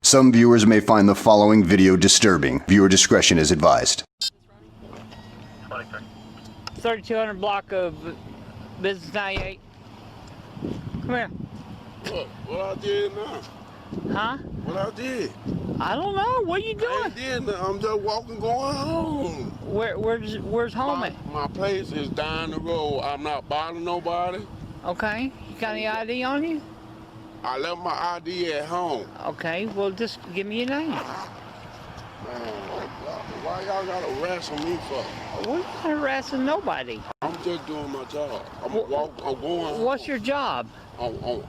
Some viewers may find the following video disturbing. Viewer discretion is advised. 3200 block of Business 98. Come here. What I did now? Huh? What I did? I don't know. What are you doing? I ain't did nothing. I'm just walking going home. Where's home at? My place is down the road. I'm not bothering nobody. Okay. You got any ID on you? I left my ID at home. Okay. Well, just give me your name. Man, why y'all gotta wrestle me for? We're not harassing nobody. I'm just doing my job. I'm going. What's your job? I'm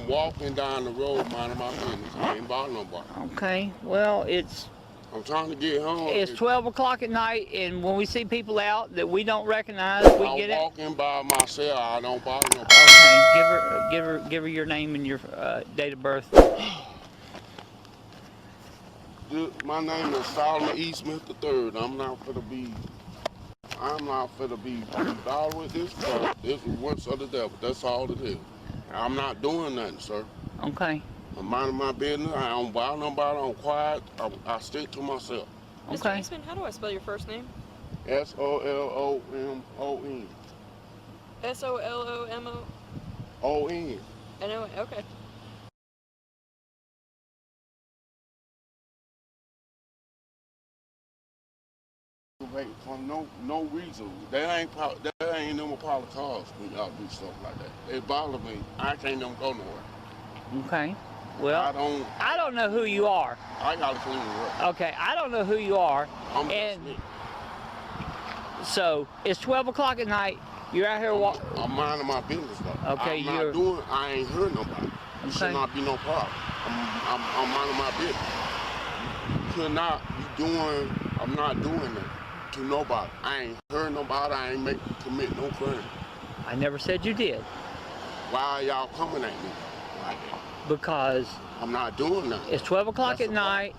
walking down the road, minding my business. I ain't bothering nobody. Okay. Well, I'm trying to get home. It's 12 o'clock at night, and when we see people out that we don't recognize, we get it. I'm walking by myself. I don't bother nobody. Okay. Give her your name and your date of birth. My name is Solomon E. Smith III. I'm not finna be bothered with this stuff. This is works of the devil. That's all it is. I'm not doing nothing, sir. Okay. I'm minding my business. I don't bother nobody. I'm quiet. I stick to myself. Okay. Mr. Eastman, how do I spell your first name? Solomon. Solomo? On. I know, okay. For no reason. There ain't no probable cause when y'all do stuff like that. They bother me. I can't even go nowhere. Okay. Well, I don't know who you are. I gotta clean it up. Okay, I don't know who you are. So it's 12 o'clock at night. You're out here walking. I'm minding my business though. Okay, I ain't hurt nobody. It should not be no problem. I'm minding my business. You could not be doing. I'm not doing that to nobody. I ain't hurt nobody. I ain't commit no crime. I never said you did. Why are y'all coming at me like that? Because I'm not doing that. It's 12 o'clock at night,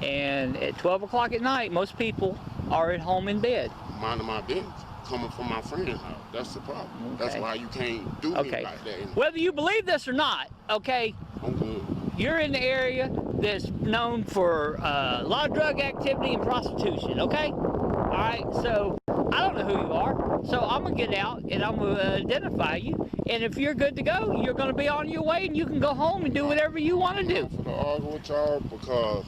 and at 12 o'clock at night, most people are at home in bed. Minding my business. Coming from my friend's house. That's the problem. Okay. That's why you can't do me like that. Whether you believe this or not, okay? I'm good. You're in the area that's known for a lot of drug activity and prostitution, okay? All right, so I don't know who you are, so I'm gonna get out and I'm gonna identify you. And if you're good to go, you're gonna be on your way and you can go home and do whatever you want to do. I'm not for the argue with y'all because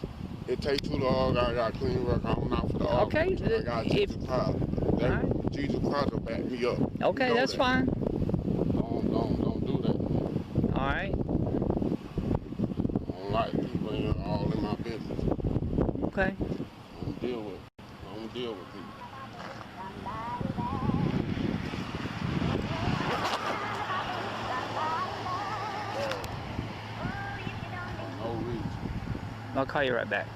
it takes two to argue. I got clean work. I'm not for the argue. Okay. I got Jesus Christ. Jesus Christ will back me up. Okay, you know that's fine. Don't do that. All right. I don't like people all in my business. Okay. I don't deal with people. No reason. I'll call you right back.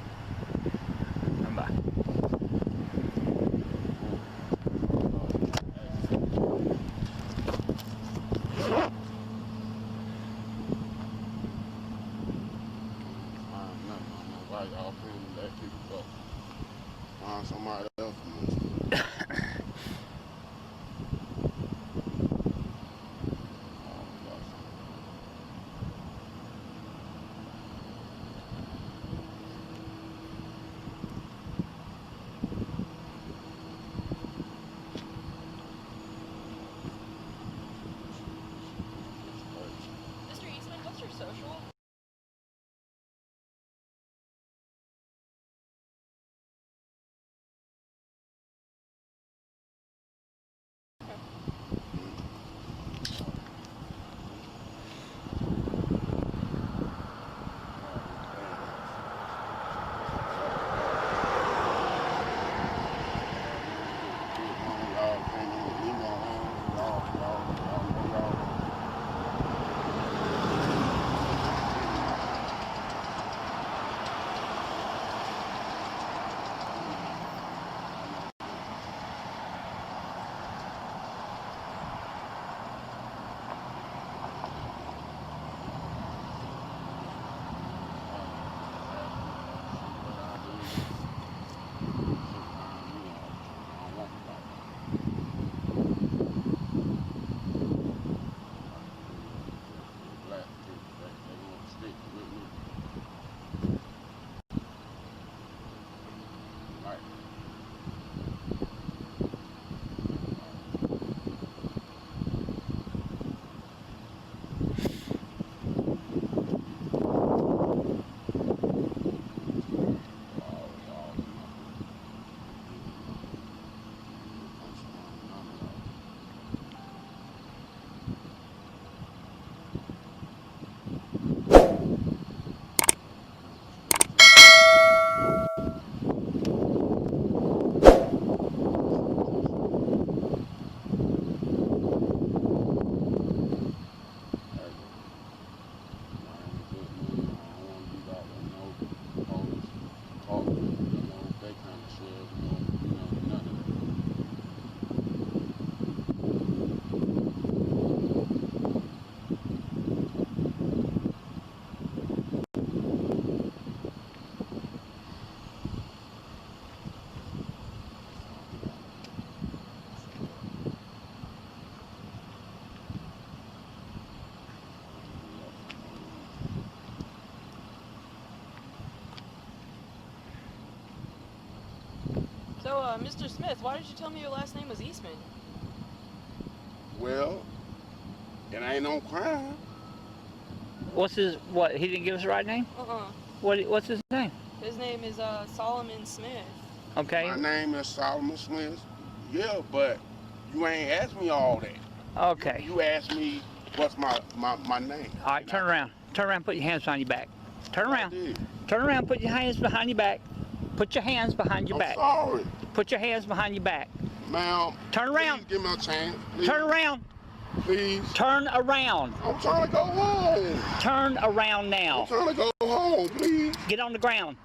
Bye. Why y'all feeling that people go? Find somebody Mr. Smith, why did you tell me your last name was Eastman? Well, it ain't no crime. What's his, what, he didn't give us the right name? What's his name? His name is Solomon Smith. Okay. My name is Solomon Smith. Yeah, but you ain't asked me all that. Okay. You asked me what's my name. All right, turn around. Turn around, put your hands behind your back. Turn I around. did. Turn around, put your hands behind your back. Put your hands behind your I'm back. sorry. Put your hands behind your back. Ma'am. Turn around. Please give me a chance. Please. Turn around. Please. Turn around. I'm trying to go home. Turn around now. I'm trying to go home, please. Get on the ground.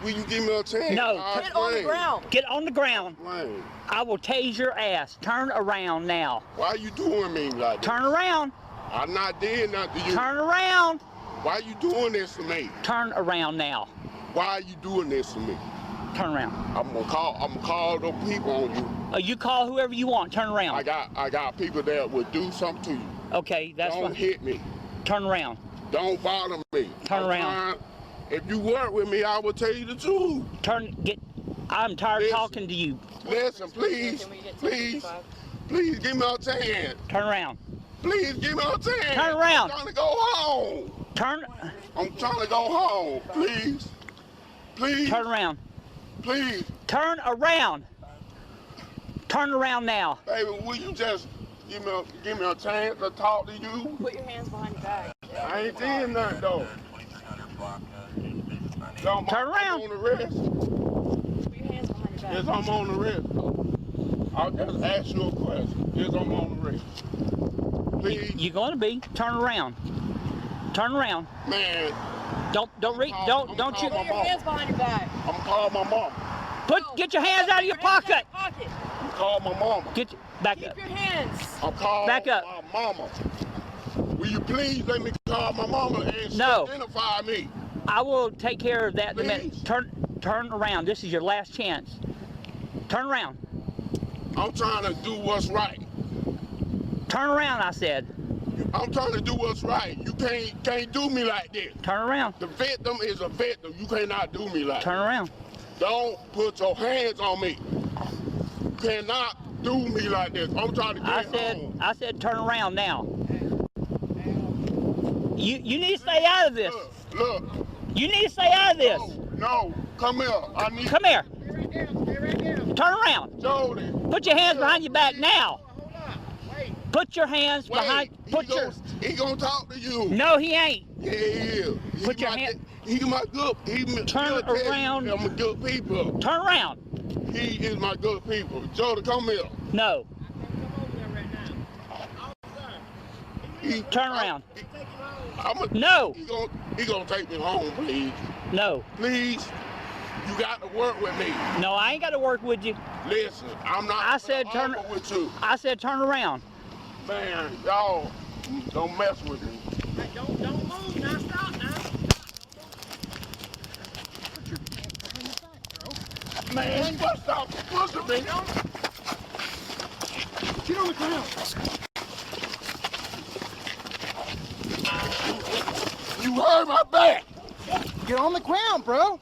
Will you give me a chance? No. I'll Get on the explain. ground. Get on the ground. Explain. I will tase your ass. Turn around now. Why you doing me like that? Turn around. I not did nothing to you. Turn around. Why you doing this to me? Turn around now. Why are you doing this to me? Turn around. I'm gonna call the people on you. You call whoever you want. Turn around. I got people that would do something to you. Okay, that's Don't fine. hit me. Turn around. Don't bother me. Turn I'm around. If you work with me, I will tell you the truth. I'm tired of Listen. talking to you. Listen, please, Can we get please, 255? please give me a chance. Turn around. Please give me a chance. Turn around. I'm trying to go home. I'm trying to go home. Please. Please. Turn around. Please. Turn around. Turn around now. Baby, will you just give me a chance to talk to you? Put your hands behind your back. I ain't did nothing though. No, Turn around. I'm on the wrist. Put your hands behind your back. Yes, I'm on the wrist. I'll just ask you a question. Yes, I'm on the wrist. Please. You're gonna be. Turn around. Turn around. Man. Don't you. Put your hands behind your back. I'm calling my mom. Get your hands out of your pocket. I'm calling my mama. Back Keep up. your hands. I'm calling Back up. my mama. Will you please let me call my mama and No. identify me? I will take care of that in a minute. Please. Turn around. This is your last chance. Turn around. I'm trying to do what's right. Turn around, I said. I'm trying to do what's right. You can't do me like this. Turn around. The victim is a victim. You cannot do me like Turn around. Don't put your hands on me. You cannot do me like this. I'm trying to get home. I said turn around now. You need to stay out of this. Look. You need to stay out of this. No, come here. I need. Come here. Turn around. Jody. Put your hands behind your back now. Hold up. Wait. Put your hands behind. He gonna talk to you. No, he ain't. Yeah, he is. Put your hand. He my good. Turn around. I'm a good people. Turn around. He is my good people. Jody, come here. No. Turn around. No. He gonna take me home, please. No. Please. You got to work with me. No, I ain't got to work with you. Listen, I'm not. I said turn. With you. I said turn around. Man, y'all don't mess with me. Hey, don't move now. Stop now. Put your hands behind your back, bro. Man, bust out the pussy, man. Get on the ground. You hurt my back. Get on the ground, bro.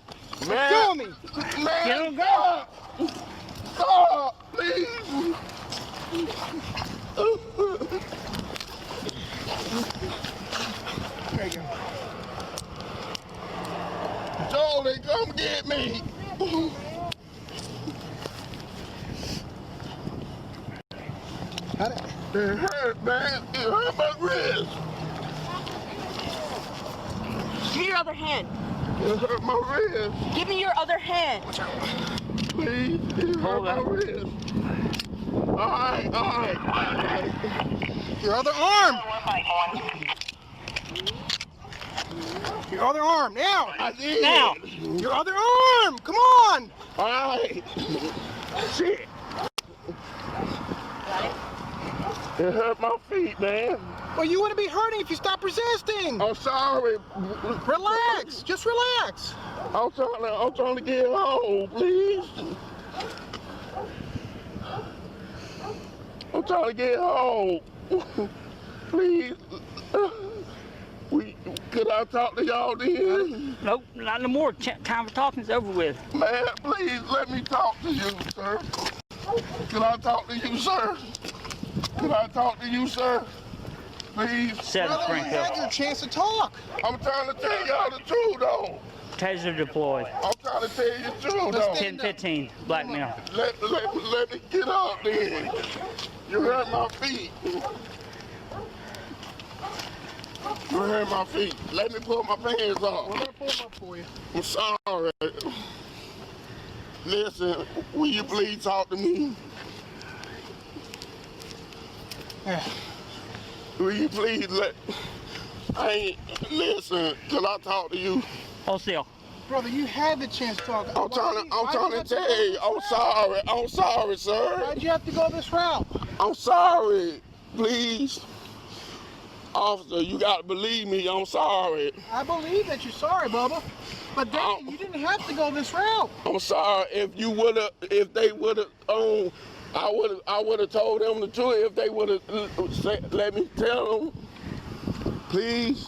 Man. Kill me. Man, Get on the ground. Stop, please. There you go. Jolie, come get me. It hurt, man. It hurt my wrist. Give me your other hand. It hurt my wrist. Give me your other hand. Please, it hurt my wrist. All right. Your other arm. Your other arm. Now. I did. Now. Your other arm. Come on. All right. Shit. It hurt my feet, man. Well, you wouldn't be hurting if you stopped resisting. I'm sorry. Relax. Just relax. I'm trying to get home, please. I'm trying to get home. Please. Could I talk to y'all then? Nope, not no more. Time for talking's over with. Man, please let me talk to you, sir. Can I talk to you, sir? Can I talk to you, sir? Please. 7 Brother, you Springfield. had your chance to talk. I'm trying to tell y'all the truth, though. Taser deployed. I'm trying to tell you the truth, though. 10-15, blackmail. Let me get up then. You hurt my feet. You hurt my feet. Let me pull my pants We're off. gonna pull them up for you. I'm sorry. Listen, will you please talk to me? Yeah. Will you please listen, till I talk to you? Hold still. Brother, you had the chance to talk. I'm trying to tell you, I'm sorry, sir. Why'd you have to go this route? I'm sorry, please. Officer, you gotta believe me, I'm sorry. I believe that you're sorry, Bubba. But dang, you didn't have to go this route. I'm sorry, if they would've, I would've told them the truth if they would've let me tell them. Please.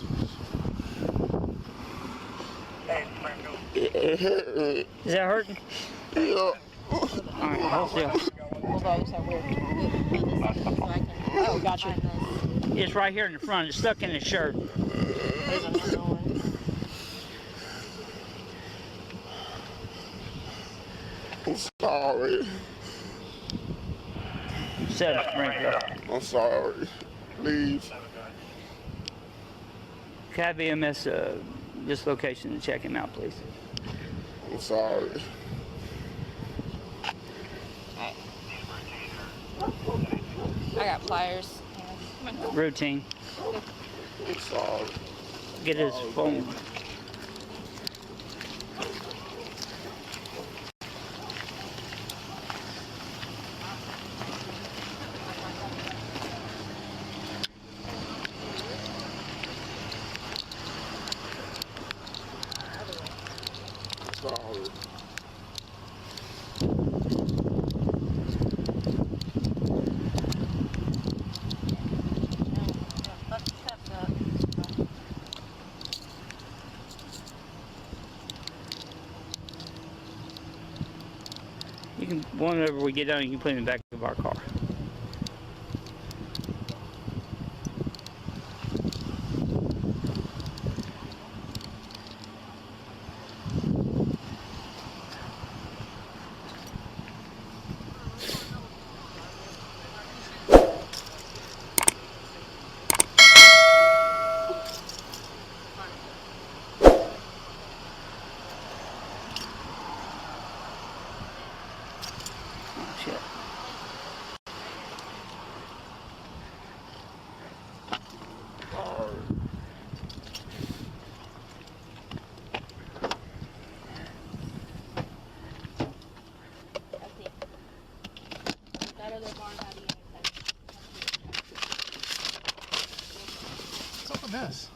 Is that hurting? Yeah. Alright, hold still. Oh, gotcha. It's right here in the front. It's stuck in his shirt. I'm sorry. 7 Springfield. I'm sorry. Please. Can I have EMS this location and check him out, please? I'm sorry. I got pliers. Routine. I'm sorry. Get his phone. Sorry. You can, whenever we get done, you can put him in the back of our car. Shit. What's up with this?